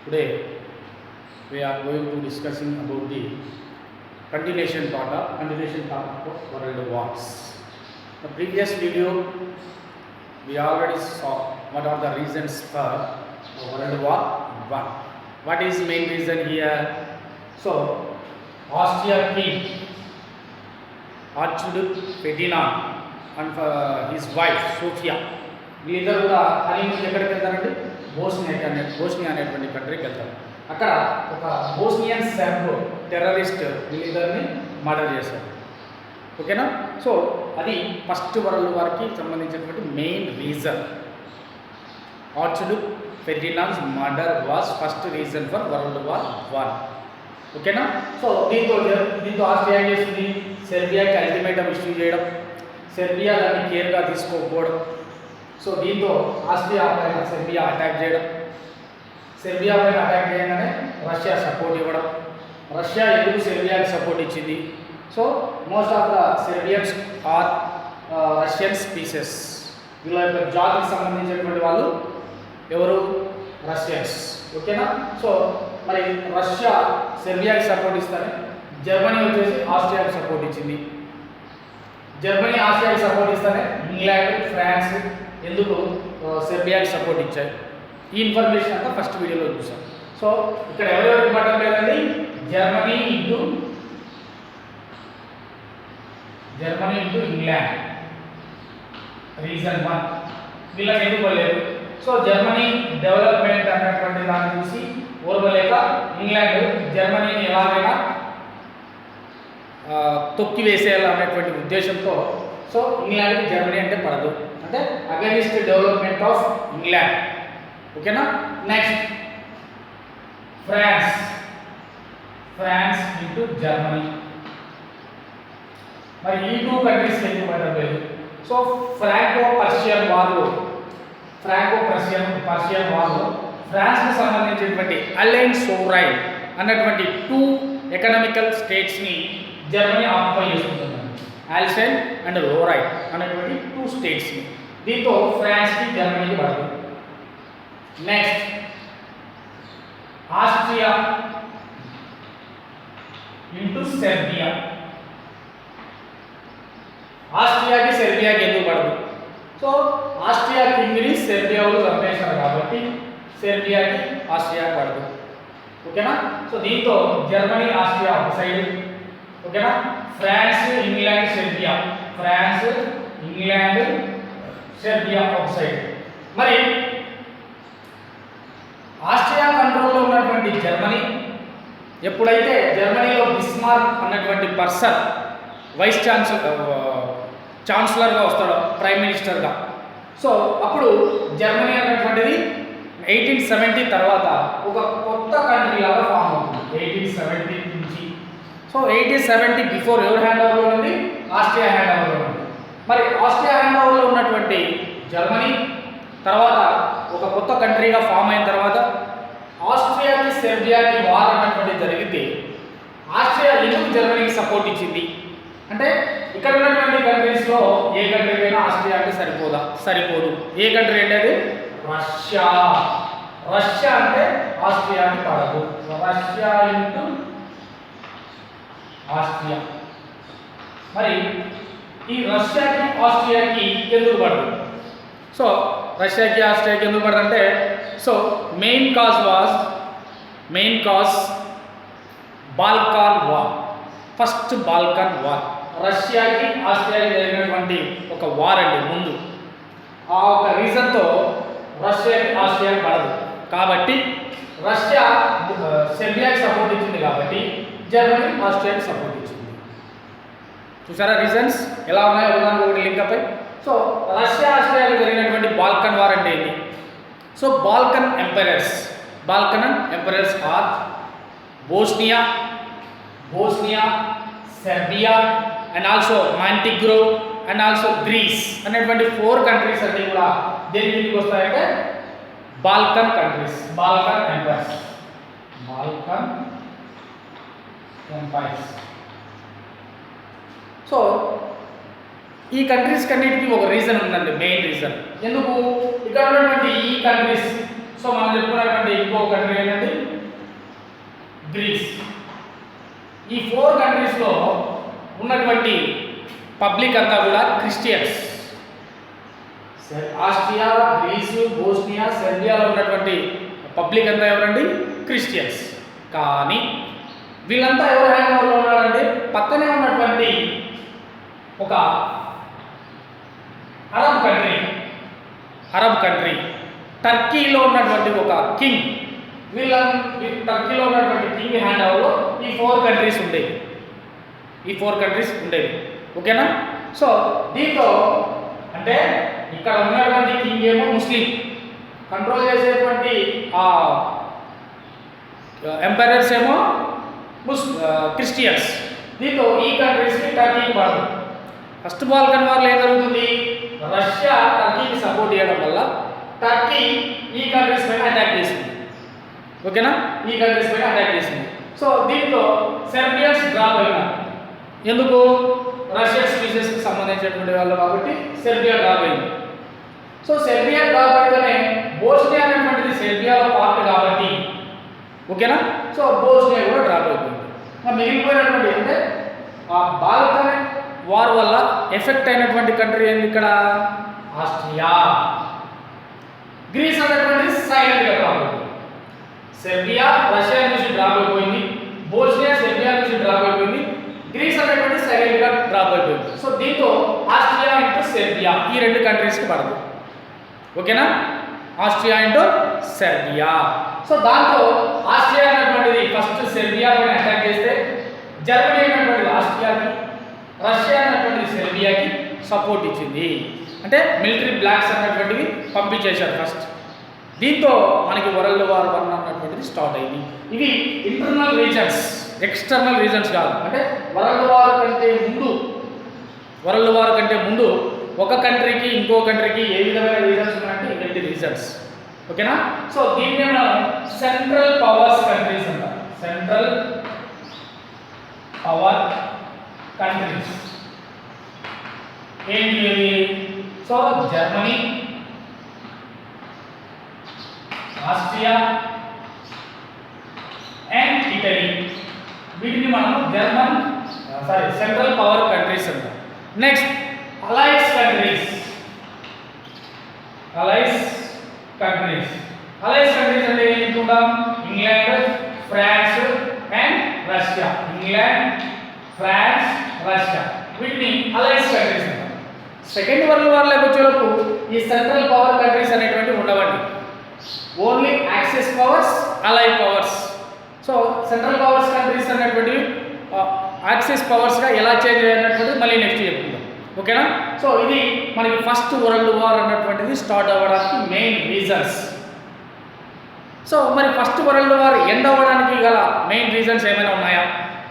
Today we are going to discussing about the continuation part of world wars. The previous video we already saw what are the reasons for World War One. What is main reason here? So Austria king Archduke Ferdinand and his wife Sofia వీళ్ళిద్దరు కూడా honeymoon ఎక్కడికి వెళ్తారంటే Bosnia అనేటువంటి కంట్రీకి వెళ్తారు. అక్కడ ఒక Bosnian Serb terrorist వీళ్ళిద్దరిని murder చేశారు. ఓకేనా? సో అది ఫస్ట్ వరల్డ్ వార్కి సంబంధించినటువంటి main reason. Archduke Ferdinand's murder was first reason for world war 1. ఓకేనా? సో దీంతో ఆస్ట్రియా ఏం చేస్తుంది? సెర్బియాకి అల్టిమేటం ఇష్యూ చేయడం, సెర్బియా దాన్ని కేర్గా తీసుకోకపోవడం. సో దీంతో ఆస్ట్రియా పైన సెర్బియా అటాక్ చేయడం, సెర్బియా పైన అటాక్ చేయగానే రష్యా సపోర్ట్ ఇవ్వడం. రష్యా ఎందుకు సెర్బియాకి సపోర్ట్ ఇచ్చింది? So most of the Serbians are Russian species. వీళ్ళ యొక్క జాతికి సంబంధించినటువంటి వాళ్ళు ఎవరు? రష్యన్స్. ఓకేనా? సో మరి రష్యా సెర్బియాకి సపోర్ట్ ఇస్తానే జర్మనీ వచ్చేసి ఆస్ట్రియాకి సపోర్ట్ ఇచ్చింది. జర్మనీ ఆస్ట్రియాకి సపోర్ట్ ఇస్తానే ఇంగ్లాండ్, ఫ్రాన్స్ ఎందుకు సెర్బియాకి సపోర్ట్ ఇచ్చాయి? ఈ ఇన్ఫర్మేషన్ అంతా ఫస్ట్ వీడియోలో చూసాం. సో ఇక్కడ ఎవరెవరికి పట్టడం లేదండి? Germany into England reason 1. వీళ్ళకి ఎందుకు పడలేదు? సో జర్మనీ డెవలప్మెంట్ అన్నటువంటి దాన్ని చూసి ఓర్వలేక ఇంగ్లాండ్ జర్మనీని ఎలాగైనా తొక్కి వేసేయాలనేటువంటి ఉద్దేశంతో సో ఇంగ్లాండ్కి జర్మనీ అంటే పడదు, అంటే అగైనిస్ట్ డెవలప్మెంట్ ఆఫ్ ఇంగ్లాండ్. ఓకేనా? Next France into Germany. మరి ఈ టూ కంట్రీస్ ఎందుకు పడలేదు? సో ఫ్రాంకో పర్షియన్ వార్లో ఫ్రాన్స్కి సంబంధించినటువంటి అలైన్ సోరైన్ అన్నటువంటి 2 ఎకనామికల్ స్టేట్స్ని జర్మనీ ఆక్యుపై చేసుకుంటుంది. ఆల్సైన్ అండ్ లోరైన్ అనేటువంటి 2 స్టేట్స్ని. దీంతో ఫ్రాన్స్కి జర్మనీకి పడదు. Next Austria into Serbia. ఆస్ట్రియాకి సెర్బియాకి ఎందుకు పడదు? సో ఆస్ట్రియా కింగ్ని సెర్బియా వాళ్ళు చంపేశారు కాబట్టి సెర్బియాకి ఆస్ట్రియాకి పడదు. ఓకేనా? సో దీంతో జర్మనీ ఆస్ట్రియా ఒక సైడ్. ఓకేనా? ఫ్రాన్స్ ఇంగ్లాండ్ సెర్బియా ఒక సైడ్. మరి ఆస్ట్రియా కంట్రోల్లో ఉన్నటువంటి జర్మనీ ఎప్పుడైతే జర్మనీలో బిస్మార్క్ అన్నటువంటి పర్సన్ వైస్ ఛాన్సలర్గా వస్తాడు, ప్రైమ్ మినిస్టర్గా. సో అప్పుడు జర్మనీ అన్నటువంటిది 1870 తర్వాత ఒక కొత్త కంట్రీ లాగా ఫామ్ అవుతుంది 1870 నుంచి. సో 1870 బిఫోర్ ఎవరు హ్యాండ్ ఓవర్లో ఉంది? ఆస్ట్రియా హ్యాండ్ ఓవర్లో ఉంది. మరి ఆస్ట్రియా హ్యాండ్ ఓవర్లో ఉన్నటువంటి జర్మనీ తర్వాత ఒక కొత్త కంట్రీగా ఫామ్ అయిన తర్వాత ఆస్ట్రియాకి సెర్బియాకి వార్ అన్నటువంటి జరిగితే ఆస్ట్రియా ఎందుకు జర్మనీకి సపోర్ట్ ఇచ్చింది అంటే ఇక్కడ ఉన్నటువంటి కంట్రీస్లో ఏ కంట్రీకైనా ఆస్ట్రియా అంటే సరిపోదు. ఏ కంట్రీ అంటే అది రష్యా అంటే ఆస్ట్రియాకి పడదు. Russia into Austria. మరి ఈ రష్యాకి ఆస్ట్రియాకి ఎందుకు పడదు? సో రష్యాకి ఆస్ట్రియాకి ఎందుకు పడదు అంటే so main cause Balkan war. First Balkan war రష్యాకి ఆస్ట్రియాకి జరిగినటువంటి ఒక వార్ అండి. ముందు ఆ ఒక రీజన్తో రష్యాకి ఆస్ట్రియాకి పడదు కాబట్టి రష్యా సెర్బియాకి సపోర్ట్ ఇచ్చింది కాబట్టి జర్మనీ ఆస్ట్రియాకి సపోర్ట్ ఇచ్చింది. చూసారా రీజన్స్ ఎలా ఉన్నాయో ఒకటి లింక్ అప్. సో రష్యా ఆస్ట్రియాకి జరిగినటువంటి బాల్కన్ వార్ అంటే ఏంటి? So Balkan emperors are Bosnia, Serbia and also Montenegro and also Greece అనేటువంటి 4 కంట్రీస్ అన్ని కూడా దేని కిందకి వస్తాయంటే Balkan countries, Balkan empires. So ఈ కంట్రీస్ కన్నిటికీ ఒక రీజన్ ఉందండి, మెయిన్ రీజన్. ఎందుకు ఇక్కడ ఉన్నటువంటి ఈ కంట్రీస్ సో మనం చెప్పుకున్నటువంటి ఇంకో కంట్రీ ఏంటంటే గ్రీస్. ఈ 4 కంట్రీస్లో ఉన్నటువంటి పబ్లిక్ అంతా కూడా క్రిస్టియన్స్. ఆస్ట్రియా, గ్రీసు, బోస్నియా, సెర్బియాలో ఉన్నటువంటి పబ్లిక్ అంతా ఎవరండి? క్రిస్టియన్స్. కానీ వీళ్ళంతా ఎవరు హ్యాండ్ ఓవర్లో ఉన్నారంటే పక్కనే ఉన్నటువంటి ఒక అరబ్ కంట్రీ టర్కీలో ఉన్నటువంటి ఒక కింగ్, టర్కీలో ఉన్నటువంటి కింగ్ హ్యాండ్ ఓవర్లో ఈ 4 కంట్రీస్ ఉండేవి. ఓకేనా? సో దీంతో అంటే ఇక్కడ ఉన్నటువంటి కింగ్ ఏమో ముస్లిం, కంట్రోల్ చేసేటువంటి ఆ ఎంపైరర్స్ ఏమో క్రిస్టియన్స్. దీంతో ఈ కంట్రీస్కి టర్కీకి పడదు. ఫస్ట్ బాల్కన్ వార్లో ఏం జరుగుతుంది? రష్యా టర్కీకి సపోర్ట్ చేయడం వల్ల టర్కీ ఈ కంట్రీస్ పైన అటాక్ చేసింది. ఓకేనా? ఈ కంట్రీస్ పైన అటాక్ చేసింది. సో దీంతో సెర్బియన్స్ డ్రాప్ అయినారు. ఎందుకు? రష్యా స్పీసెస్కి సంబంధించినటువంటి వాళ్ళు కాబట్టి సెర్బియా డ్రాప్ అయింది. సో సెర్బియా డ్రాప్ అయితేనే బోస్నియా అనేటువంటిది సెర్బియాలో పార్ట్ కాబట్టి, ఓకేనా? సో బోస్నియా కూడా డ్రాప్ అయిపోయింది. మిగిలిపోయినటువంటి అంటే ఆ బాల్కన్ వార్ వల్ల ఎఫెక్ట్ అయినటువంటి కంట్రీ ఏంది ఇక్కడ? ఆస్ట్రియా. గ్రీస్ అనేటువంటిది సైలెంట్గా డ్రాప్ అయిపోయింది. సెర్బియా రష్యా నుంచి డ్రాప్ అయిపోయింది, బోస్నియా సెర్బియా నుంచి డ్రాప్ అయిపోయింది, గ్రీస్ అనేటువంటి సైలెంట్గా డ్రాప్ అయిపోయింది. సో దీంతో ఆస్ట్రియా ఇంటూ సెర్బియా ఈ 2 కంట్రీస్కి పడదు. ఓకేనా? Austria into Serbia. సో దాంతో ఆస్ట్రియా అనేటువంటిది ఫస్ట్ సెర్బియా పైన అటాక్ చేస్తే జర్మనీ అనేటువంటిది ఆస్ట్రియాకి, రష్యా అనేటువంటిది సెర్బియాకి సపోర్ట్ ఇచ్చింది. అంటే మిలిటరీ బ్లాక్స్ అనేటువంటివి పంపించేశారు ఫస్ట్. దీంతో మనకి వరల్డ్ వార్ 1 అన్నటువంటిది స్టార్ట్ అయింది. ఇవి ఇంటర్నల్ రీజన్స్, ఎక్స్టర్నల్ రీజన్స్ కాదు. అంటే వరల్డ్ వార్ కంటే ముందు ఒక కంట్రీకి ఇంకో కంట్రీకి ఏ విధమైన రీజన్స్ ఉన్నాయంటే ఇలాంటి రీజన్స్. ఓకేనా? సో దీన్ని మనం సెంట్రల్ పవర్స్ కంట్రీస్ అంటారు. సెంట్రల్ పవర్ కంట్రీస్ ఏంటి? So Germany, Austria and Italy, వీటిని మనం సెంట్రల్ పవర్ కంట్రీస్ అంటాం. నెక్స్ట్ అలైస్ కంట్రీస్ అంటే ఏంటున్నాం? England, France and Russia. వీటిని అలైస్ కంట్రీస్ అంటాం. సెకండ్ వరల్డ్ వార్లోకి వచ్చేలోపు ఈ సెంట్రల్ పవర్ కంట్రీస్ అనేటువంటి ఉండవండి. Only axis powers, ally powers. So central powers countries అనేటువంటివి యాక్సెస్ పవర్స్గా ఎలా చేంజ్ అయ్యేటటువంటిది మళ్ళీ నెక్స్ట్ చెప్పుకుందాం. ఓకేనా? సో ఇది మనకి ఫస్ట్ వరల్డ్ వార్ అన్నటువంటిది స్టార్ట్ అవ్వడానికి మెయిన్ రీజన్స్. సో మరి ఫస్ట్ వరల్డ్ వార్ ఎండ్ అవ్వడానికి గల మెయిన్ రీజన్స్ ఏమైనా ఉన్నాయా?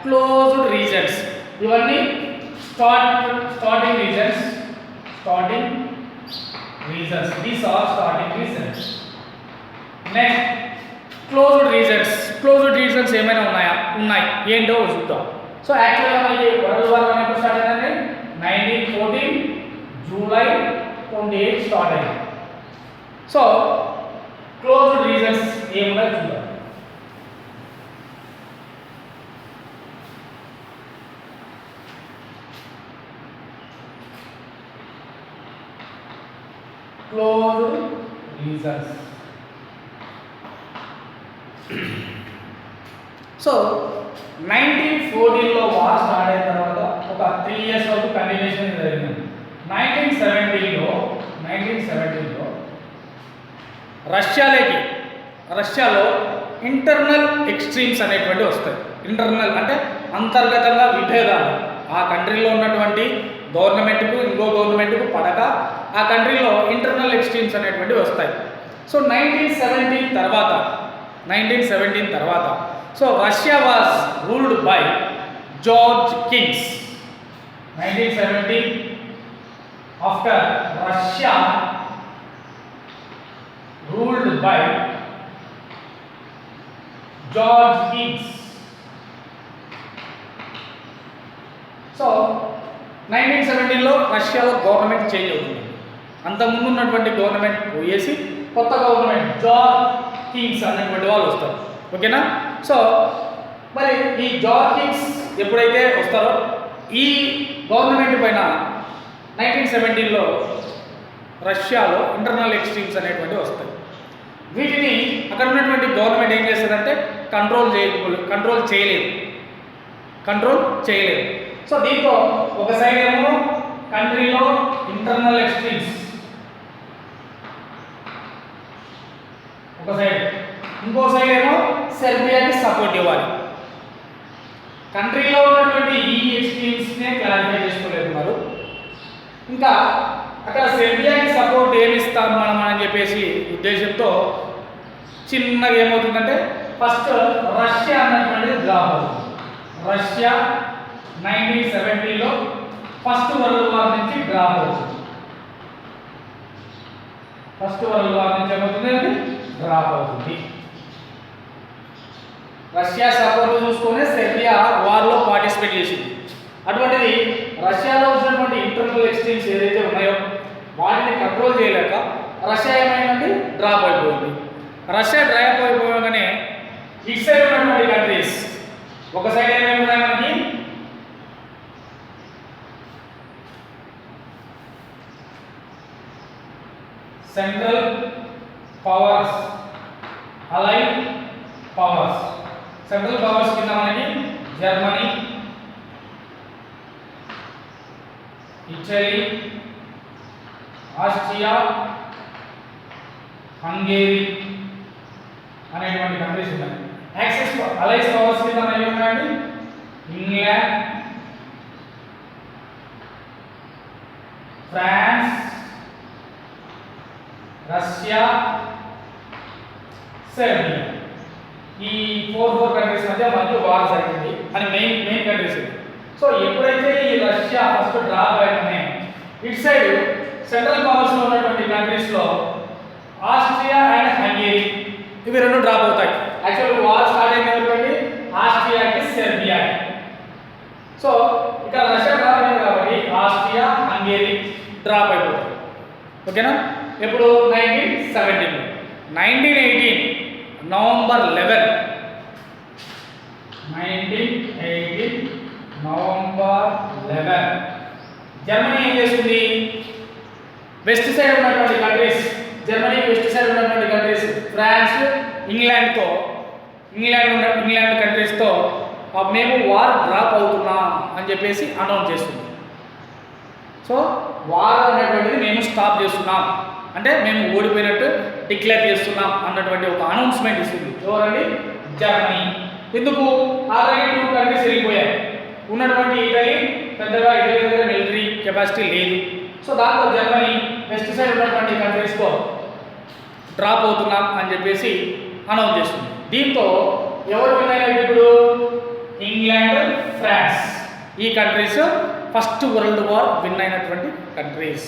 Closed reasons. ఇవన్నీ starting reasons. These are starting reasons. Next closed reasons ఏమైనా ఉన్నాయి. ఏంటో చూద్దాం. సో యాక్చువల్గా మనకి వరల్డ్ వార్ ఎప్పుడు స్టార్ట్ అయిందంటే 1914 జూలై 28 స్టార్ట్ అయింది. సో క్లోజ్డ్ రీజన్స్ ఏమున్నాయో చూద్దాం. Closed reasons. సో 1914లో వార్ స్టార్ట్ అయిన తర్వాత ఒక 3 years వరకు కంటిన్యూషన్ జరిగింది. 1917లో రష్యాలో ఇంటర్నల్ ఎక్స్ట్రీమ్స్ అనేటువంటి వస్తాయి. ఇంటర్నల్ అంటే అంతర్గతంగా విభేదాలు. ఆ కంట్రీలో ఉన్నటువంటి గవర్నమెంట్కు ఇంకో గవర్నమెంట్కు పడక ఆ కంట్రీలో ఇంటర్నల్ ఎక్స్ట్రీమ్స్ అనేటువంటివి వస్తాయి. సో 1917 తర్వాత so Russia was ruled by George kings. 1917 after Russia ruled by George kings. So 1917లో రష్యాలో గవర్నమెంట్ చేంజ్ అవుతుంది. అంతకుముందు ఉన్నటువంటి గవర్నమెంట్ పోయేసి కొత్త గవర్నమెంట్ జార్ కింగ్స్ అనేటువంటి వాళ్ళు వస్తారు. ఓకేనా? సో మరి ఈ జార్ కింగ్స్ ఎప్పుడైతే వస్తారో ఈ గవర్నమెంట్ పైన 1917లో రష్యాలో ఇంటర్నల్ ఎక్స్ట్రీమ్స్ అనేటువంటివి వస్తాయి. వీటిని అక్కడ ఉన్నటువంటి గవర్నమెంట్ ఏం చేస్తుందంటే కంట్రోల్ చేయలేదు. సో దీంతో ఒక సైడ్ ఏమో కంట్రీలో ఇంటర్నల్ ఎక్స్ట్రీమ్స్ ఒక సైడ్, ఇంకో సైడ్ ఏమో సెర్బియాకి సపోర్ట్ ఇవ్వాలి. కంట్రీలో ఉన్నటువంటి ఈ ఎక్స్ట్రీమ్స్నే క్లారిఫై చేసుకోలేకున్నారు. ఇంకా అక్కడ సెర్బియాకి సపోర్ట్ ఏమిస్తాం మనం అని చెప్పేసి ఉద్దేశంతో చిన్నగా ఏమవుతుందంటే ఫస్ట్ రష్యా అన్నటువంటిది డ్రాప్ అవుతుంది. రష్యా 1970లో ఫస్ట్ వరల్డ్ వార్ నుంచి డ్రాప్ అవుతుంది. ఫస్ట్ వరల్డ్ వార్ నుంచి ఏమవుతుంది అంటే డ్రాప్ అవుతుంది. రష్యా సపోర్ట్ చూసుకొని సెర్బియా వార్లో పార్టిసిపేట్ చేసింది. అటువంటిది రష్యాలో వచ్చినటువంటి ఇంటర్నల్ ఎక్స్ట్రీమ్స్ ఏదైతే ఉన్నాయో వాటిని కంట్రోల్ చేయలేక రష్యా ఏమైందంటే డ్రాప్ అయిపోయింది. రష్యా డ్రాప్ అయిపోగానే ఇటు సైడ్ ఉన్నటువంటి కంట్రీస్ ఒక సైడ్ ఏమేమి ఉన్నాయి మనకి central powers, allied powers. Central powers కింద మనకి జర్మనీ, ఇటలీ, ఆస్ట్రియా, హంగేరీ అనేటువంటి కంట్రీస్ ఉన్నాయి. యాక్సిస్ అలైస్ పవర్స్ కింద మనకి ఉన్నాయండి ఇంగ్లాండ్, ఫ్రాన్స్, రష్యా, సెర్బియా. ఈ ఫోర్ కంట్రీస్ మధ్య మనకి వార్ జరిగింది అని మెయిన్ కంట్రీస్. సో ఎప్పుడైతే ఈ రష్యా ఫస్ట్ డ్రాప్ అయిపోయినాయి ఇటు సైడ్ సెంట్రల్ పవర్స్ లో ఉన్నటువంటి కంట్రీస్ లో ఆస్ట్రియా అండ్ హంగేరీ ఇవి రెండు డ్రాప్ అవుతాయి. యాక్చువల్ వార్ స్టార్ట్ అయిన ఎవరికి ఆస్ట్రియాకి సెర్బియాకి. సో ఇక్కడ రష్యా డ్రాప్ అయింది కాబట్టి ఆస్ట్రియా హంగేరీ డ్రాప్ అయిపోతాయి. ఓకేనా? ఎప్పుడు 1917 1918 నవంబర్ 11 1918 నవంబర్ 11 జర్మనీ ఏం చేస్తుంది వెస్ట్ సైడ్ ఉన్నటువంటి కంట్రీస్ జర్మనీకి వెస్ట్ సైడ్ ఉన్నటువంటి కంట్రీస్ ఫ్రాన్స్ ఇంగ్లాండ్ కంట్రీస్తో మేము వార్ డ్రాప్ అవుతున్నాం అని చెప్పేసి అనౌన్స్ చేస్తుంది. సో వార్ అనేటువంటిది మేము స్టాప్ చేస్తున్నాం అంటే మేము ఓడిపోయినట్టు డిక్లేర్ చేస్తున్నాం అన్నటువంటి ఒక అనౌన్స్మెంట్ ఇస్తుంది. ఎవరండి? జర్మనీ. ఎందుకు? ఆల్రెడీ 2 కంట్రీస్ వెళ్ళిపోయాయి. ఉన్నటువంటి ఇటలీ పెద్దగా ఇటలీ దగ్గర మిలిటరీ కెపాసిటీ లేదు. సో దాంతో జర్మనీ వెస్ట్ సైడ్ ఉన్నటువంటి కంట్రీస్తో డ్రాప్ అవుతున్నాం అని చెప్పేసి అనౌన్స్ చేస్తుంది. దీంతో ఎవరు విన్ అయినట్టు ఇప్పుడు ఇంగ్లాండ్, ఫ్రాన్స్ ఈ countries first world war win అయినటువంటి కంట్రీస్.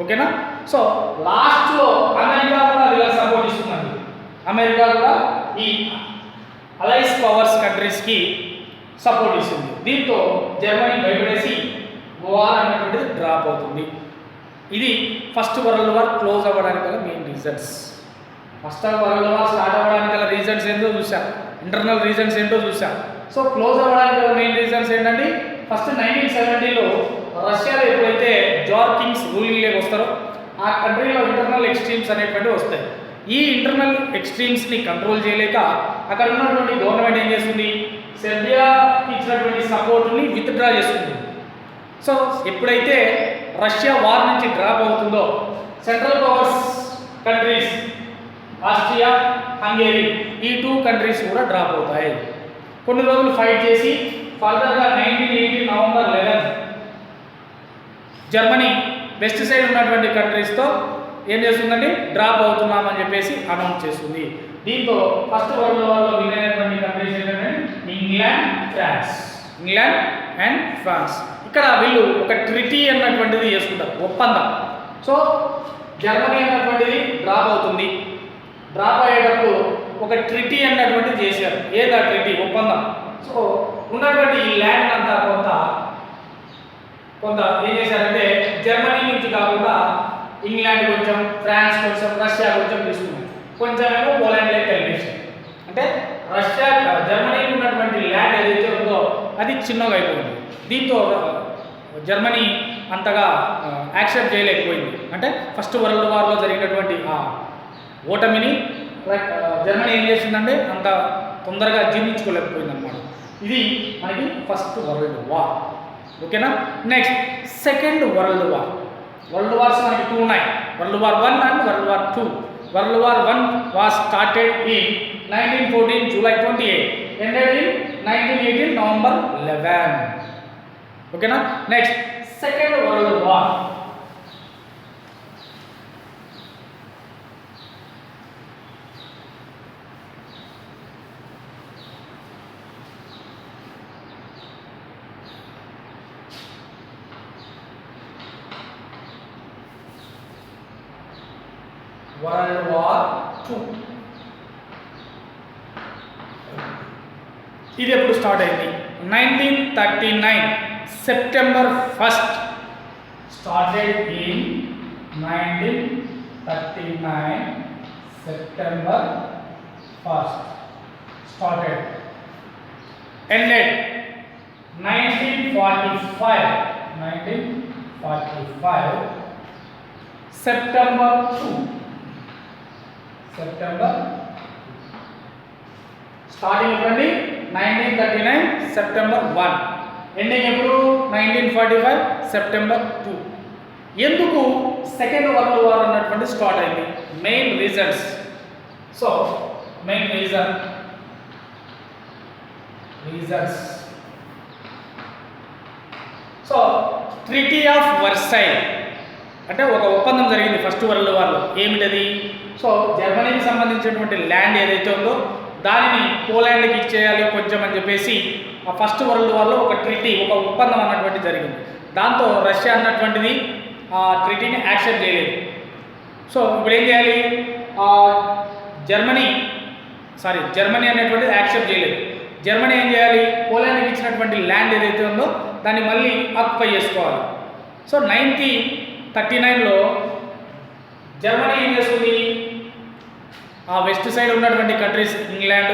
ఓకేనా? సో లాస్ట్లో అమెరికా కూడా వీళ్ళకి సపోర్ట్ ఇస్తుందండి. అమెరికా కూడా ఈ అలైస్ పవర్స్ కంట్రీస్కి సపోర్ట్ ఇస్తుంది. దీంతో జర్మనీ భయపడేసి వార్ అనేటువంటిది డ్రాప్ అవుతుంది. ఇది ఫస్ట్ వరల్డ్ వార్ క్లోజ్ అవ్వడానికి గల main reasons. First world war start అవ్వడానికి గల రీజన్స్ ఏంటో చూసాం, ఇంటర్నల్ రీజన్స్ ఏంటో చూసాం. సో క్లోజ్ అవ్వడానికి గల మెయిన్ రీజన్స్ ఏంటంటే ఫస్ట్ 1970లో రష్యాలో ఎప్పుడైతే జార్ కింగ్స్ రూలింగ్లోకి వస్తారో ఆ కంట్రీలో ఇంటర్నల్ ఎక్స్ట్రీమ్స్ అనేటువంటివి వస్తాయి. ఈ ఇంటర్నల్ ఎక్స్ట్రీమ్స్ని కంట్రోల్ చేయలేక అక్కడ ఉన్నటువంటి గవర్నమెంట్ ఏం చేస్తుంది, సెర్బియాకి ఇచ్చినటువంటి సపోర్ట్ని విత్డ్రా చేస్తుంది. సో ఎప్పుడైతే రష్యా వార్ నుంచి డ్రాప్ అవుతుందో central powers countries Austria, Hungary ఈ 2 కంట్రీస్ కూడా డ్రాప్ అవుతాయి. కొన్ని రోజులు ఫైట్ చేసి ఫర్దర్గా 1918 నవంబర్ 11 జర్మనీ వెస్ట్ సైడ్ ఉన్నటువంటి కంట్రీస్తో ఏం చేస్తుందంటే డ్రాప్ అవుతున్నామని చెప్పేసి అనౌన్స్ చేస్తుంది. దీంతో ఫస్ట్ వరల్డ్ వార్లో విన్ అయినటువంటి కంట్రీస్ ఏంటంటే ఇంగ్లాండ్ అండ్ ఫ్రాన్స్. ఇక్కడ వీళ్ళు ఒక ట్రిటీ అన్నటువంటిది చేసుకుంటారు, ఒప్పందం. సో జర్మనీ అన్నటువంటిది డ్రాప్ అవుతుంది. డ్రాప్ అయ్యేటప్పుడు ఒక ట్రిటీ అన్నటువంటిది చేశారు. ఏదా ట్రిటీ? ఒప్పందం. సో ఉన్నటువంటి ఈ ల్యాండ్ అంతా కొంత ఏం చేశారంటే జర్మనీ నుంచి కాకుండా ఇంగ్లాండ్ కొంచెం, ఫ్రాన్స్ కొంచెం, రష్యా కొంచెం తీసుకున్నాం. కొంచెం ఏమో పోలాండ్ లెక్క కలిపేసాం. అంటే రష్యా జర్మనీకి ఉన్నటువంటి ల్యాండ్ ఏదైతే ఉందో అది చిన్నగా అయిపోయింది. దీంతో జర్మనీ అంతగా యాక్సెప్ట్ చేయలేకపోయింది. అంటే ఫస్ట్ వరల్డ్ వార్లో జరిగినటువంటి ఆ ఓటమిని జర్మనీ ఏం చేసిందంటే అంత తొందరగా జీర్ణించుకోలేకపోయింది అన్నమాట. ఇది మనకి ఫస్ట్ వరల్డ్ వార్. ఓకేనా. Next second world war. World wars మనకి 2 ఉన్నాయి. World war 1 and world war 2. World war 1 was started in 1914 July 28, ended in 1918 November 11. ఓకేనా. Next second world war. World war 2 ఇది ఎప్పుడు స్టార్ట్ అయింది? 1939 September 1st. Started in 1939 September 1st. Started. Ended 1945 September 2. September starting ఎప్పుడండి? 1939 September 1. Ending ఎప్పుడు? 1945 September 2. ఎందుకు second world war అన్నటువంటి start అయింది? Main reasons. So main reasons. So treaty of Versailles అంటే ఒక ఒప్పందం జరిగింది ఫస్ట్ వరల్డ్ వార్లో. ఏమిటది? సో జర్మనీకి సంబంధించినటువంటి ల్యాండ్ ఏదైతే ఉందో దానిని పోలాండ్కి ఇచ్చేయాలి కొంచెం అని చెప్పేసి ఆ ఫస్ట్ వరల్డ్ వార్లో ఒక ట్రీటీ, ఒక ఒప్పందం అన్నటువంటి జరిగింది. దాంతో రష్యా అన్నటువంటిది ఆ ట్రీటీని యాక్సెప్ట్ చేయలేదు. సో ఇప్పుడు ఏం చేయాలి? జర్మనీ అనేటువంటిది యాక్సెప్ట్ చేయలేదు. జర్మనీ ఏం చేయాలి? పోలాండ్కి ఇచ్చినటువంటి ల్యాండ్ ఏదైతే ఉందో దాన్ని మళ్ళీ ఆక్యుపై చేసుకోవాలి. సో 1939లో జర్మనీ ఏం చేస్తుంది? ఆ వెస్ట్ సైడ్ ఉన్నటువంటి countries England,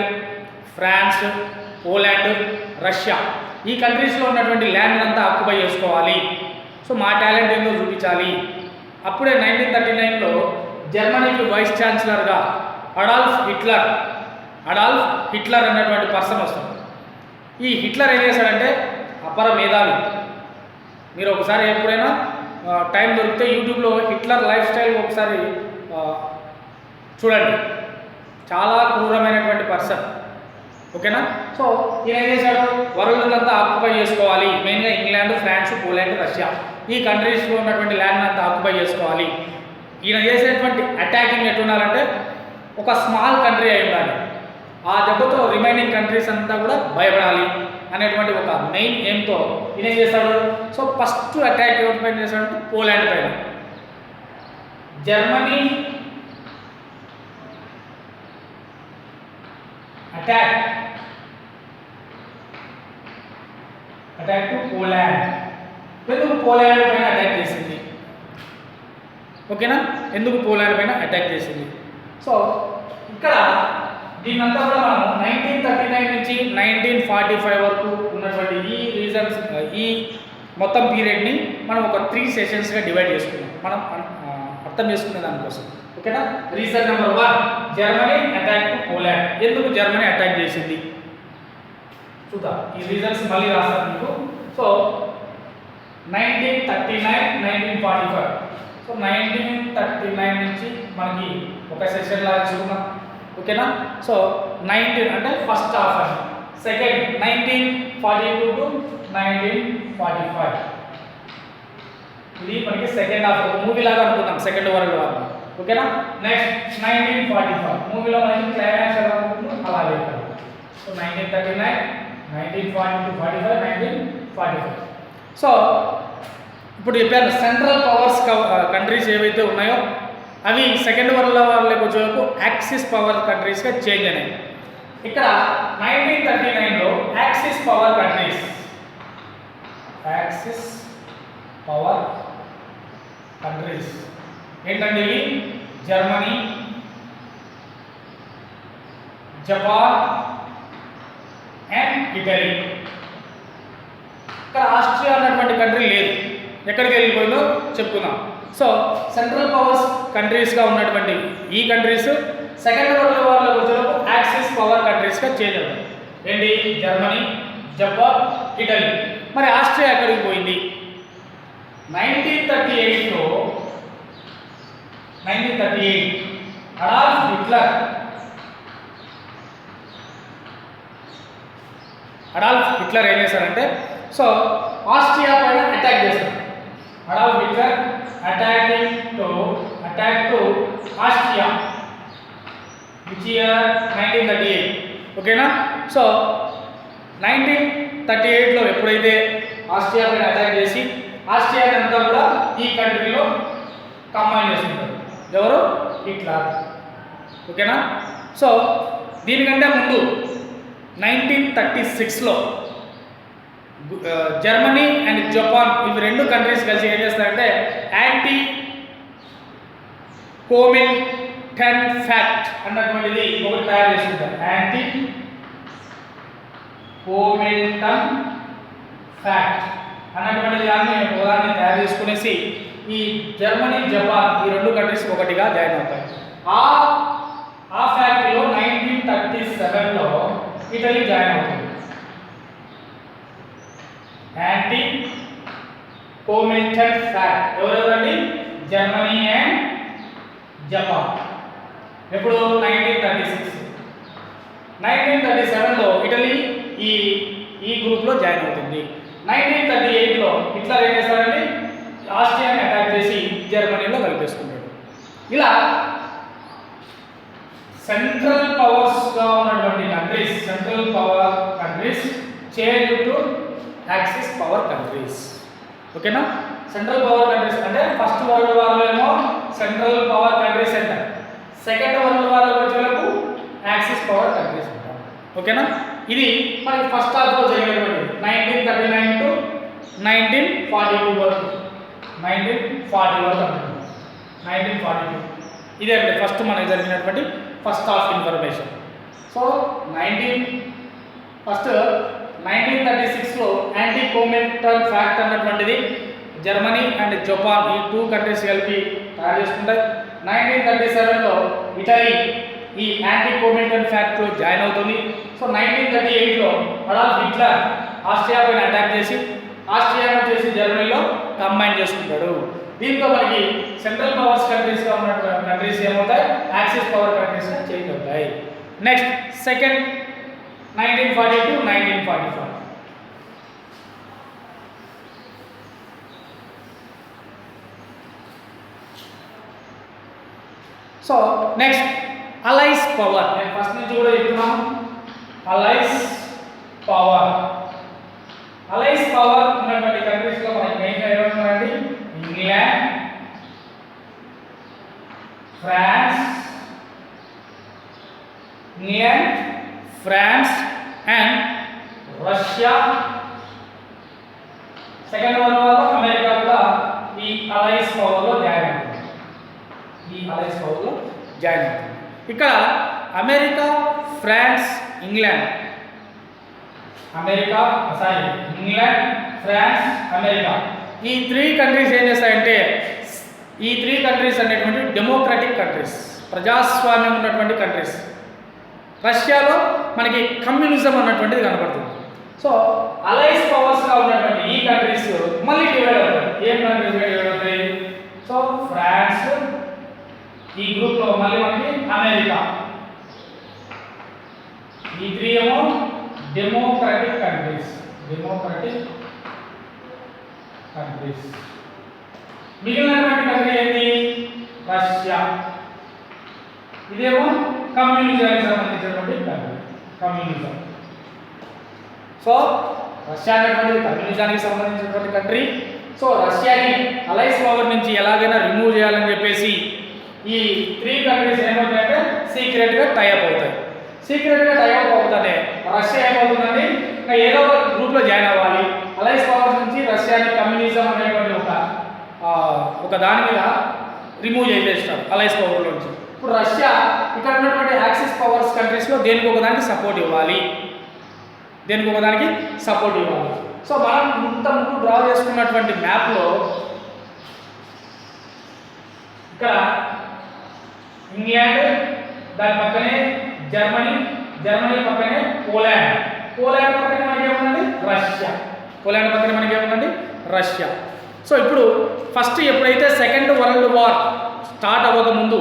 France, Poland, Russia ఈ కంట్రీస్లో ఉన్నటువంటి ల్యాండ్ అంతా ఆక్యుపై చేసుకోవాలి. సో మా టాలెంట్ ఏందో చూపించాలి. అప్పుడే 1939లో జర్మనీకి వైస్ ఛాన్సలర్గా అడాల్ఫ్ హిట్లర్ అన్నటువంటి పర్సన్ వస్తాడు. ఈ హిట్లర్ ఏం చేశాడంటే అపర మేధావి. మీరు ఒకసారి ఎప్పుడైనా టైం దొరికితే యూట్యూబ్లో హిట్లర్ లైఫ్ స్టైల్ ఒకసారి చూడండి. చాలా క్రూరమైనటువంటి పర్సన్. ఓకేనా. సో ఈయన ఏం చేశాడు? వరల్డ్ అంతా ఆక్యుపై చేసుకోవాలి. మెయిన్గా ఇంగ్లాండ్, ఫ్రాన్స్, పోలాండ్, రష్యా ఈ కంట్రీస్లో ఉన్నటువంటి ల్యాండ్ అంతా ఆక్యుపై చేసుకోవాలి. ఈయన చేసేటువంటి అటాకింగ్ ఎట్లా ఉండాలంటే ఒక స్మాల్ కంట్రీ అయి ఉండాలి. ఆ దెబ్బతో రిమైనింగ్ కంట్రీస్ అంతా కూడా భయపడాలి అనేటువంటి ఒక మెయిన్ ఎయిమ్తో ఈయన ఏం చేశాడు? సో ఫస్ట్ అటాక్ ఎవరి పైన చేశాడంటే పోలాండ్ పైన. Germany attack to Poland. ఎందుకు పోలాండ్ పైన అటాక్ చేసింది? ఓకేనా. ఎందుకు పోలాండ్ పైన అటాక్ చేసింది? సో ఇక్కడ దీన్నంతా కూడా మనం 1939 నుంచి 1945 వరకు ఉన్నటువంటి ఈ రీజన్స్, ఈ మొత్తం పీరియడ్ని మనం ఒక 3 సెషన్స్గా డివైడ్ చేసుకున్నాం మనం అర్థం చేసుకునే దానికోసం. ఓకేనా. Reason number 1 Germany attack to Poland. ఎందుకు జర్మనీ అటాక్ చేసింది చూద్దాం. ఈ రీజన్స్ మళ్ళీ రాస్తాను మీకు. సో 1939, 1945. సో 1939 నుంచి మనకి ఒక సెషన్ లాగా చూద్దాం. ఓకేనా. సో 19 అంటే ఫస్ట్ హాఫ్ అని, సెకండ్ 1942 టు 1945 ఇది మనకి సెకండ్ హాఫ్. ఒక మూవీ లాగా అనుకుందాం సెకండ్ వరల్డ్ వార్. ఓకేనా. నెక్స్ట్ 1945 మూవీలో మనకి క్లైమాక్స్ ఎలా ఉంటుందో అలాగే. So 1939, 1940 to 45, 1945. సో ఇప్పుడు చెప్పాను సెంట్రల్ పవర్స్ కంట్రీస్ ఏవైతే ఉన్నాయో అవి సెకండ్ వరల్డ్ వార్లోకి వచ్చేవరకు యాక్సిస్ పవర్ కంట్రీస్గా చేంజ్ అయినాయి. ఇక్కడ 1939లో యాక్సిస్ పవర్ కంట్రీస్ ఏంటంటే ఇవి జర్మనీ, జపాన్ అండ్ ఇటలీ. ఇక్కడ ఆస్ట్రియా అన్నటువంటి కంట్రీ లేదు, ఎక్కడికి వెళ్ళిపోయిందో చెప్పుకుందాం. సో సెంట్రల్ పవర్స్ కంట్రీస్గా ఉన్నటువంటి ఈ కంట్రీస్ సెకండ్ వరల్డ్ వార్లో వచ్చేటప్పుడు యాక్సిస్ పవర్ కంట్రీస్గా చేంజ్ అవుతాయి. ఏంటి? Germany, Japan, Italy. మరి ఆస్ట్రియా ఎక్కడికి పోయింది? 1938లో అడాల్ఫ్ హిట్లర్ ఏం చేశారంటే, సో ఆస్ట్రియా పైన అటాక్ చేశారు. Adolf Hitler attack to Austria which year 1938. ఓకేనా? సో 1938లో ఎప్పుడైతే ఆస్ట్రియా పైన అటాక్ చేసి ఆస్ట్రియా అంతా కూడా ఈ కంట్రీలో కంబైన్ చేసుకుంటారు. ఎవరు? హిట్లర్. ఓకేనా? సో దీనికంటే ముందు 1936లో జర్మనీ అండ్ జపాన్ ఇవి రెండు కంట్రీస్ కలిసి ఏం చేస్తారంటే యాంటీ కోమిల్టన్ ఫ్యాక్ట్ అన్నటువంటిది ఒకటి తయారు చేసుకుంటారు. యాంటీ కోమిల్టన్ ఫ్యాక్ట్ అన్నటువంటి దాన్ని తయారు చేసుకునేసి ఈ జర్మనీ, జపాన్ ఈ రెండు కంట్రీస్ ఒకటిగా జాయిన్ అవుతాయి. ఆ ఫ్యాక్టరీలో 1937లో ఇటలీ జాయిన్ అవుతుంది. యాంటీ కోమిల్టన్ ఫ్యాక్ట్ ఎవరెవరండి? Germany and Japan. ఎప్పుడు? 1937లో ఇటలీ ఈ గ్రూప్లో జాయిన్ అవుతుంది. 1938లో హిట్లర్ ఏం చేస్తారండి? ఆస్ట్రియాని అటాక్ చేసి జర్మనీలో కలిపేసుకుంటాడు. ఇలా సెంట్రల్ పవర్స్గా ఉన్నటువంటి central power countries change to axis power countries. ఓకేనా? సెంట్రల్ పవర్ కంట్రీస్ అంటే ఫస్ట్ వరల్డ్ వార్లో ఏమో సెంట్రల్ పవర్ కంట్రీస్ అంటారు, సెకండ్ వరల్డ్ వార్లో వచ్చేలకు యాక్సిస్ పవర్ కంట్రీస్ అంటారు. ఓకేనా? ఇది మనకి ఫస్ట్ హాఫ్లో జరిగినటువంటి 1939 టు 1942 వరకు 1940 వరకు అనుకుంటున్నాం. 1942 ఇదే అండి ఫస్ట్ మనకి జరిగినటువంటి ఫస్ట్ హాఫ్ ఇన్ఫర్మేషన్. సో 1936లో యాంటీ కోమిల్టన్ ఫ్యాక్ట్ అన్నటువంటిది జర్మనీ అండ్ జపాన్ ఈ టూ కంట్రీస్ కలిపి తయారు చేసుకుంటాయి. 1937లో ఇటలీ ఈ యాంటీ కోమిల్టన్ ఫ్యాక్ట్లో జాయిన్ అవుతుంది. సో 1938లో అడాల్ఫ్ హిట్లర్ ఆస్ట్రియా పైన అటాక్ చేసి ఆస్ట్రియాను చేసి జర్మనీలో కంబైన్ చేసుకుంటాడు. దీంతో మనకి సెంట్రల్ పవర్స్ కంట్రీస్గా ఉన్న కంట్రీస్ ఏమవుతాయి? యాక్సిస్ పవర్ కంట్రీస్గా చేంజ్ అవుతాయి. Next second 1940 to 1945. So next allies power. నేను ఫస్ట్ నుంచి కూడా చెప్తున్నాను. అలైస్ పవర్ ఉన్నటువంటి కంట్రీస్లో మనకి మెయిన్గా ఏమవుతున్నాయండి? England, France and Russia. Second world వార్లో అమెరికా కూడా ఈ అలైస్ పవర్లో జాయిన్ అవుతుంది. ఇక్కడ America, France, England, France, America ఈ త్రీ కంట్రీస్ ఏం చేస్తాయంటే ఈ త్రీ కంట్రీస్ అనేటువంటి డెమోక్రటిక్ కంట్రీస్, ప్రజాస్వామ్యం ఉన్నటువంటి కంట్రీస్. రష్యాలో మనకి కమ్యూనిజం అన్నటువంటిది కనపడుతుంది. సో అలైస్ పవర్స్గా ఉన్నటువంటి ఈ కంట్రీస్ మళ్ళీ డివైడ్ అవుతాయి. ఏం కంట్రీస్ డివైడ్ అవుతాయి? సో ఫ్రాన్స్ ఈ గ్రూప్లో, మళ్ళీ మనకి అమెరికా, ఈ త్రీ ఏమో డెమోక్రటిక్ కంట్రీస్. మిగిలినటువంటి కంట్రీ ఏంటి? రష్యా. ఇదేమో కమ్యూనిజానికి సంబంధించినటువంటి కంట్రీ. సో రష్యా అనేటువంటిది కమ్యూనిజానికి సంబంధించినటువంటి కంట్రీ. సో రష్యాని అలైస్ పవర్ నుంచి ఎలాగైనా రిమూవ్ చేయాలని చెప్పేసి ఈ త్రీ కంట్రీస్ ఏమవుతాయంటే సీక్రెట్గా టైఅప్ అవుతాయి. అవుతానే రష్యా ఏమవుతుందండి? ఇంకా ఏదో ఒక గ్రూప్లో జాయిన్ అవ్వాలి. అలైస్ పవర్స్ నుంచి రష్యాని కమ్యూనిజం అనేటువంటి ఒక దాని మీద రిమూవ్ చేసేస్తారు అలైస్ పవర్లో నుంచి. ఇప్పుడు రష్యా ఇక్కడ ఉన్నటువంటి యాక్సిస్ పవర్స్ కంట్రీస్లో దేనికి ఒకదానికి సపోర్ట్ ఇవ్వాలి, దేనికి ఒకదానికి సపోర్ట్ ఇవ్వాలి. సో మనం ఇంత ముందు డ్రా చేసుకున్నటువంటి మ్యాప్లో ఇక్కడ ఇంగ్లాండ్, దాని పక్కనే జర్మనీ, జర్మనీ పక్కనే పోలాండ్, పోలాండ్ పక్కనే మనకి ఏముందండి రష్యా, పోలాండ్ పక్కనే మనకి ఏముందండి రష్యా. సో ఇప్పుడు ఫస్ట్ ఎప్పుడైతే సెకండ్ వరల్డ్ వార్ స్టార్ట్ అవ్వక ముందు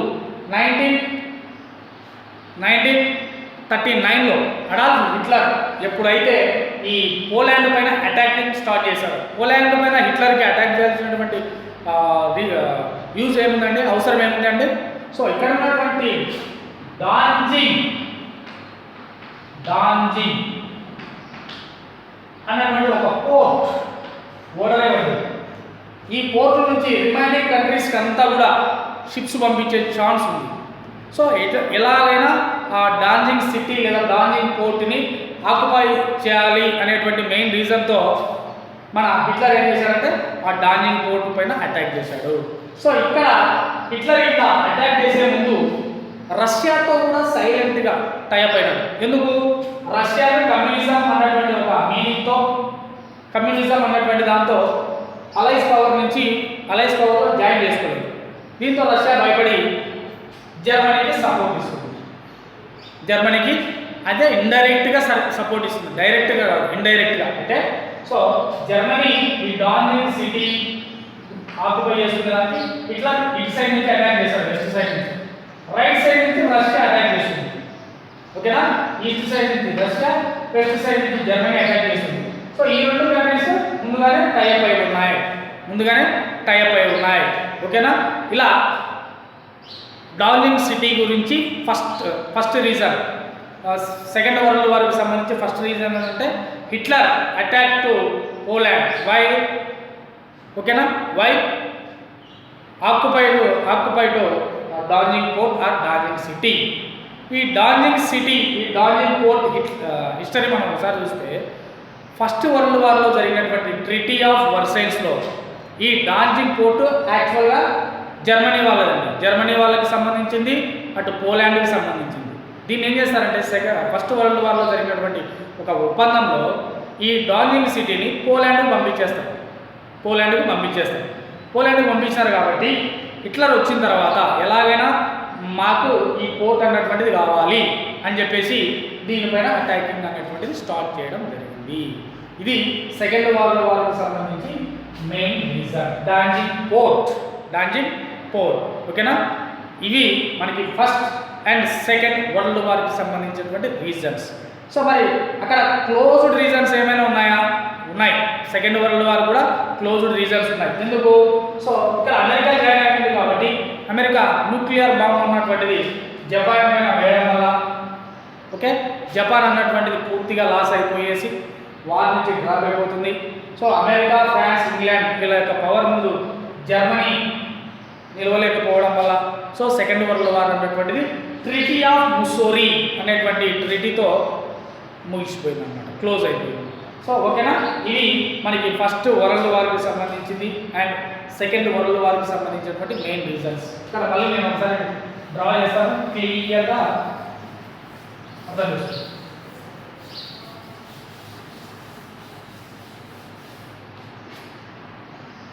1939లో అడాల్ఫ్ హిట్లర్ ఎప్పుడైతే ఈ పోలాండ్ పైన అటాకింగ్ స్టార్ట్ చేశారు, పోలాండ్ పైన హిట్లర్కి అటాక్ చేయాల్సినటువంటి యూజ్ ఏముందండి, అవసరం ఏముందండి? సో ఇక్కడ ఉన్నటువంటి డాంజింగ్ అన్నటువంటి ఒక పోర్ట్ ఓడరేవండి. ఈ పోర్ట్ నుంచి రిమైనింగ్ కంట్రీస్కి అంతా కూడా షిప్స్ పంపించే ఛాన్స్ ఉంది. సో ఎలాగైనా ఆ డాంజింగ్ సిటీ లేదా డాంజింగ్ పోర్ట్ని ఆక్యుపై చేయాలి అనేటువంటి మెయిన్ రీజన్తో మన హిట్లర్ ఏం చేశాడంటే ఆ డాంజింగ్ పోర్ట్ పైన అటాక్ చేశాడు. సో ఇక్కడ హిట్లర్ ఇట్లా అటాక్ చేసే ముందు రష్యాతో కూడా సైలెంట్గా టైప్ అయినాడు. ఎందుకు? రష్యాలో కమ్యూనిజం అన్నటువంటి ఒక మీనింగ్తో, కమ్యూనిజం అన్నటువంటి దాంతో అలైస్ పవర్లో జాయిన్ చేసుకోలేదు. దీంతో రష్యా భయపడి జర్మనీకి సపోర్ట్ ఇస్తుంది. జర్మనీకి అదే ఇండైరెక్ట్గా సపోర్ట్ ఇస్తుంది, డైరెక్ట్గా కాదు, ఇండైరెక్ట్గా. అంటే సో జర్మనీ ఈ డాంజింగ్ సిటీ ఆక్యుపై చేస్తున్న దానికి ఇట్లా ఇటు సైడ్ నుంచి అటాక్ చేశారు, వెస్ట్ సైడ్ నుంచి. రైట్ సైడ్ నుంచి రష్యా అటాక్ చేస్తుంది, ఓకేనా? ఈస్ట్ సైడ్ నుంచి రష్యా, వెస్ట్ సైడ్ నుంచి జర్మనీ అటాక్ చేస్తుంది. సో ఈ రెండు కంట్రీస్ ముందుగానే టైఅప్ అయి ఉన్నాయి, ఓకేనా? ఇలా డాంజింగ్ సిటీ గురించి ఫస్ట్ రీజన్, సెకండ్ వరల్డ్ వార్కి సంబంధించి ఫస్ట్ రీజన్ అంటే Hitler attack to Poland. Why? ఓకేనా? Why occupied Danzig port or Danzig city. ఈ డాంజింగ్ పోర్ట్ హిస్టరీ మనం ఒకసారి చూస్తే ఫస్ట్ వరల్డ్ వార్లో జరిగినటువంటి ట్రీటీ ఆఫ్ వర్సైల్స్లో ఈ డాంజింగ్ పోర్ట్ యాక్చువల్గా జర్మనీ వాళ్ళదండి, జర్మనీ వాళ్ళకి సంబంధించింది, అటు పోలాండ్కి సంబంధించింది. దీన్ని ఏం చేస్తారంటే ఫస్ట్ వరల్డ్ వార్లో జరిగినటువంటి ఒక ఒప్పందంలో ఈ డాంజింగ్ సిటీని పోలాండ్కి పంపించేస్తారు. పోలాండ్కి పంపించారు కాబట్టి హిట్లర్ వచ్చిన తర్వాత ఎలాగైనా మాకు ఈ పోర్ట్ అన్నటువంటిది కావాలి అని చెప్పేసి దీనిపైన అటాకింగ్ అనేటువంటిది స్టార్ట్ చేయడం జరిగింది. ఇది సెకండ్ వరల్డ్ వార్కి సంబంధించి మెయిన్ రీజన్, డాంజింగ్ పోర్ట్. ఓకేనా? ఇవి మనకి ఫస్ట్ అండ్ సెకండ్ వరల్డ్ వార్కి సంబంధించినటువంటి రీజన్స్. సో మరి అక్కడ క్లోజ్డ్ రీజన్స్ ఏమైనా ఉన్నాయా? ఉన్నాయి. సెకండ్ వరల్డ్ వార్ కూడా క్లోజ్డ్ రీజన్స్ ఉన్నాయి. ఎందుకు? సో ఇక్కడ అమెరికా జాయిన్ అయింది కాబట్టి అమెరికా న్యూక్లియర్ బాంబ్ అన్నటువంటిది జపాన్ పైన వేయడం వల్ల, ఓకే, జపాన్ అన్నటువంటిది పూర్తిగా లాస్ అయిపోయేసి వార్ నుంచి డ్రాప్ అయిపోతుంది. సో అమెరికా, ఫ్రాన్స్, ఇంగ్లాండ్ వీళ్ళ యొక్క పవర్ ముందు జర్మనీ నిలవలేకపోవడం వల్ల సో సెకండ్ వరల్డ్ వార్ అన్నటువంటిది ట్రీటీ ఆఫ్ ముస్సోరీ అనేటువంటి ట్రీటీతో ముగిసిపోయింది అన్నమాట, క్లోజ్ అయిపోయింది. సో ఓకేనా? ఇది మనకి ఫస్ట్ వరల్డ్ వార్కి సంబంధించింది అండ్ సెకండ్ వరల్డ్ వార్కి సంబంధించినటువంటి మెయిన్ రీజన్స్. ఇక్కడ మళ్ళీ నేను ఒకసారి డ్రా చేస్తాను, క్లియర్గా అర్థం చేస్తాను.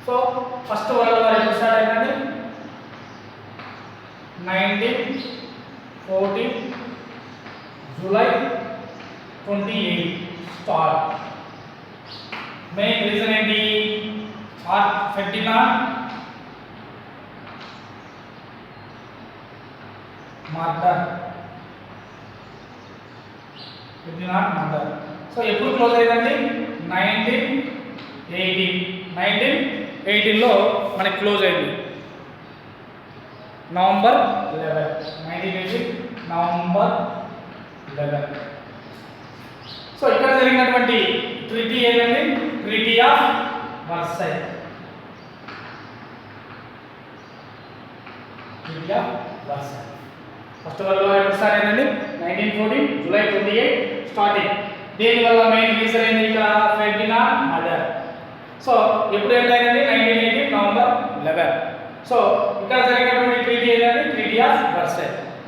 సో ఫస్ట్ వరల్డ్ వార్ ఎప్పుడు స్టార్ట్ అయిందండి? 1914 జూలై 28 స్టార్ట్. మెయిన్ రీజన్ ఏంటి? Ferdinand murder. సో ఎప్పుడు క్లోజ్ అయిందండి? 1918లో మనకి క్లోజ్ అయింది, నవంబర్ 11, 1918 నవంబర్ 11. సో ఇక్కడ జరిగినటువంటి ట్రీటీ ఏదండి? Treaty of Versailles. First world war ఎప్పుడు స్టార్ట్ అయిందండి? 1914 జూలై 28 స్టార్టింగ్. దీనివల్ల మెయిన్ రీజన్ ఏంటి? ఇక్కడ ఫెర్డినాండ్ మర్డర్. సో ఎప్పుడు ఎండ్ అయిందండి? 1918 నవంబర్ 11. సో ఇక్కడ జరిగినటువంటి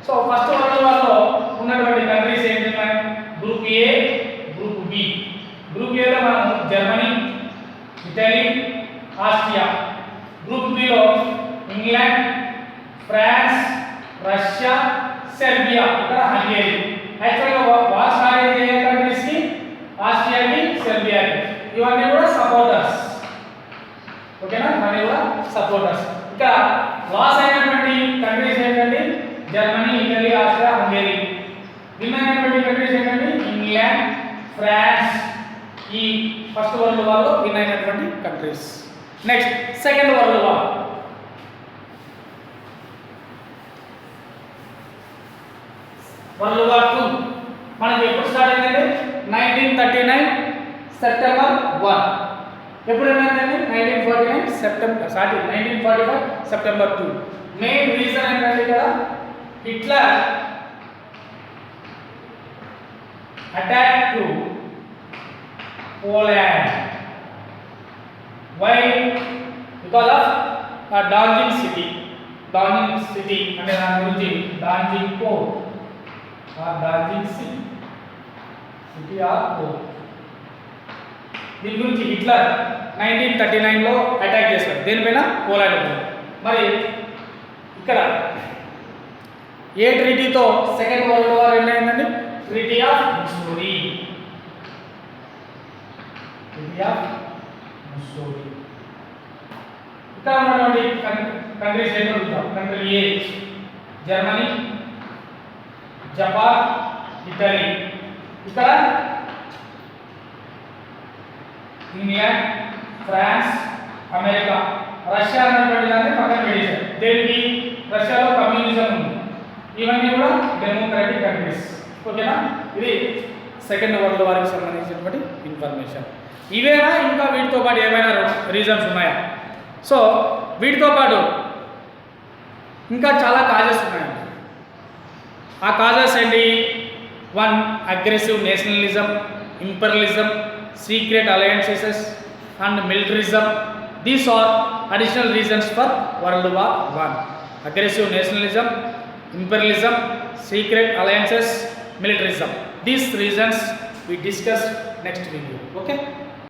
సో ఫస్ట్ వరల్డ్ వార్లో ఉన్నటువంటి కంట్రీస్ ఏంటి? Group A, group B. Group ఏలో మనం జర్మనీ, ఇటలీ, ఆస్ట్రియా. గ్రూప్ బిలో ఇంగ్లాండ్, ఫ్రాన్స్, రష్యా, సెర్బియా, ఇక్కడ హంగేరీ. యాక్చువల్గా వార్ స్టార్ట్ అయ్యే కంట్రీస్ కి ఆస్ట్రియాకి, సెర్బియాకి. ఇవన్నీ కూడా సపోర్టర్స్. ఓకేనా? ఇవన్నీ కూడా సపోర్టర్స్. ఇక్కడ లాస్ అయినటువంటి కంట్రీస్ ఏంటంటే Germany, Italy, Austria, Hungary. Win అయినటువంటి కంట్రీస్ ఏంటంటే ఇంగ్లాండ్, ఫ్రాన్స్. ఈ ఫస్ట్ వరల్డ్ వార్లో విన్ అయినటువంటి countries. Next second world war. World war 2 మనకి ఎప్పుడు స్టార్ట్ అయిందంటే 1939 సెప్టెంబర్ 1. ఎప్పుడు ఏమైందండి? 1945 సెప్టెంబర్ 2. మెయిన్ రీజన్ ఏంటంటే ఇక్కడ Hitler attack to Poland. Why? Because of Danzig city. Danzig city అంటే దాని గురించి Danzig port or Danzig city or port. దీని గురించి హిట్లర్ 1939లో అటాక్ చేశాడు. దేనిపైన? పోలాండ్ పైన. మరి ఇక్కడ ఏ ట్రీటీతో సెకండ్ వరల్డ్ వార్ ఎండ్ అయిందండి? Treaty of Mussoorie. Treaty of Mussoorie. ఇక్కడ ఉన్నటువంటి కంట్రీస్ ఏంటో చూద్దాం. కంట్రీ ఏ జర్మనీ, జపాన్, ఇటలీ. ఇక్కడ ఇంగ్లాండ్, ఫ్రాన్స్, అమెరికా. రష్యా అన్నటువంటి దాన్ని పక్కన పెట్టేశారు. దేనికి? రష్యాలో కమ్యూనిజం ఉంది. ఇవన్నీ కూడా డెమోక్రాటిక్ కంట్రీస్. ఓకేనా? ఇది సెకండ్ వరల్డ్ వార్కి సంబంధించినటువంటి ఇన్ఫర్మేషన్. ఇవేనా? ఇంకా వీటితో పాటు ఏమైనా రీజన్స్ ఉన్నాయా? సో వీటితో పాటు ఇంకా చాలా కాజెస్ ఉన్నాయి. ఆ కాజెస్ ఏంటి? 1. Aggressive nationalism, imperialism, secret alliances and militarism. These are additional reasons for World War I. Aggressive nationalism, imperialism, secret alliances, militarism. These reasons we discuss next video. Okay.